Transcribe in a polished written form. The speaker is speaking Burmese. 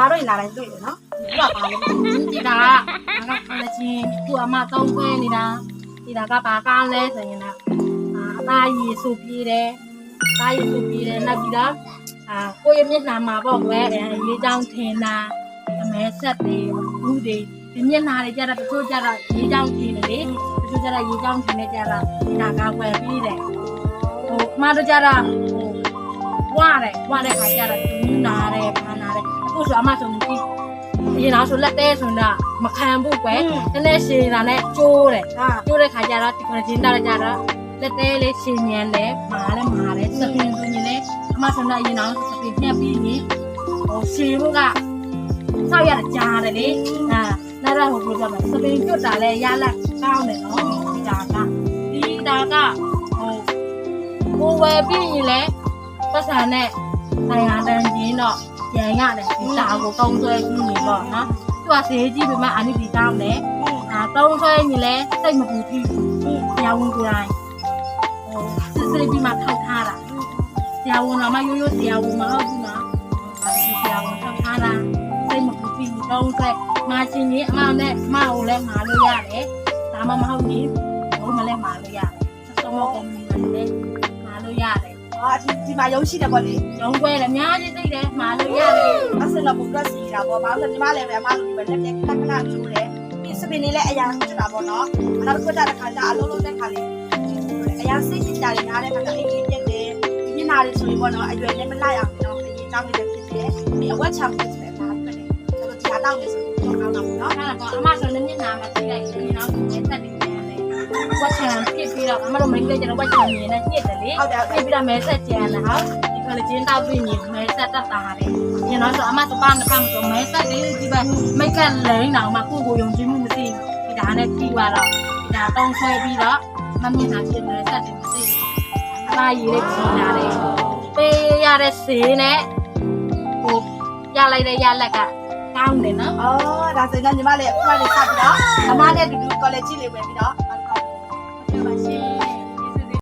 မားတို့လာတိုင်းတွေ့တယ်နော်ဒီကပါလေဒီကခလချင်းသူ့အမသုံးခွဲနေတာဒီကဘာကောင်းလဲဆိုရင်တော့အသားရည်စုပြေးတယ်သားရည်စုပြေးတယ်နောက်ပြီးတော့ကိုယ့်ရဲ့မျက်နှာမှာပေါ့ကွယ်ရေးချောင်းထင်တာအမဲဆက်တွေဘူးတွေဒီမျက်နှာတွေကြတော့တချို့ကြတော့ရေးချောင်းထင်တယ်လေတချို့ကြတော့ရေးချောင်းထင်နေကြတော့ဒါကဝယ်ပြီးတယ်ဟိုအမတို့ကြတော့ဝါတဲ့ခါကြတော့သူနာတယ်ဘာနာတယ်အခုဆိုအမဆိုဒီအရင်တော့ဆိုလက်သေးဆိုတော့မခံဘူးကွယ်နည်းနည်းရှည်တာနဲ့ကျိုးတယ်ကျိုးတဲ့ခါကျတော့ဒီကချင်းတာကြတော့လက်သေးလေးရှည်မြန်တယ်မာတယ်စပင်းဆိုရင်လည်းအမဆိုတော့အရင်တော့စပင်းပြက်ပြီးရင်ဟိုရှည်ဖို့ကဆောက်ရတာကြားတယ်လေနောက်တော့ဟိုပြောပြမယ်စပင်းကျွတ်တာလဲရလက်ကောင်းတယ်နော်ဒီဒါကဟိုဝယ်ပြီးရင်လည်းပတ်စံနဲ့ဆိုင်ရာတန်ကြီးတော့ရန်ရတယ်ဒီတာကိုကောင်းဆွဲပြီးနေပေါ့နော်သူကဈေးကြီးပဲမှအနိဒီကောင်းတယ်ကောင်းဆွဲရင်လည်းစိတ်မပူဘူးရောင်းဝင်ကိုယ်တိုင်စစ်စစ်ပြီးမှထောက်ထားတာရောင်းဝင်တော့မှရိုးရောင်းဝင်မဟုတ်ဘူးနော်ရောင်းဝင်ထောက်ထားတာစိတ်မပူဘူးကောင်းဆွဲမာချင်းကြီးအမနဲ့မကိုလည်းမာလို့ရတယ်ဒါမှမဟုတ်ရင်ဘုံမလည်းမာလို့ရတယ်သုံးမောကုမ္ပဏီကလည်းမာလို့ရတယ်ဒီမှာရုံးရှိတယ်ပေါ့လေရုံးခွဲတယ်အများကြီးသိတယ်မှားလို့ရတယ်အစတော့ဘုရားစီတာပေါ့ဘာလို့ညီမလည်းပဲအမလိုပဲလက်ပြခဏခဏကျိုးတယ်ဒီစပင်းလေးလည်းအရာကျွတ်တာပေါ့နော်နောက်တစ်ခုတခါကျအလုံးလုံးတဲ့ခါလေးအရာစိတ်ကြတယ်နားတဲ့ခါကျအေးအေးပြက်တယ်ညနာလေးဆိုရင်ပေါ့နော်အရွယ်လည်းမလိုက်အောင်နော်အရင်ကြောင်းလေးပဲဖြစ်တယ်ဒီအဝက်ချပ်ဖြစ်တယ်ဒါပဲတယ်ဆိုတော့ဒီဟာတောက်နေဆိုတော့ကောင်းတာပေါ့နော်အဲ့ဒါကအမဆိုလည်းညနာမှာသိလိုက်ရင်တော့ဒီသက်တွေဝတ်ချံဖြစ်ပြီးတော့အမတို့မိန်းကလေးကျတော့ဝတ်ချံမြင်နဲ့ညစ်တယ်လေဖြစ်ပြီးတော့မဲဆက်ကျန်တယ်ဟာဒီကလေးချင်းတောက်ပြီးမြင်မဲဆက်တက်တာတယ်ညတော့ဆိုအမစပန်းနဲ့ပတ်တော့မဲဆက်လေးဒီပဲမိတ်ကလိန်တော့မှကိုကိုယုံကြည်မှုမရှိဒီဒါနဲ့ပြီးသွားတော့ဒီဒါတောင်းဆွဲပြီးတော့မမြင်တာဖြစ်မဲဆက်တယ်မရှိအသားရည်လေးကြီးလာတယ်ပေးရတဲ့ဈေးနဲ့ဟိုရလိုက်တဲ့ရလက်ကကောင်းတယ်နော်ဒါဆိုရင်ညီမလေးအခုမှနေစပြီးတော့အမနဲ့တူတူ college လေးပဲပြီးတော့ပါရှင်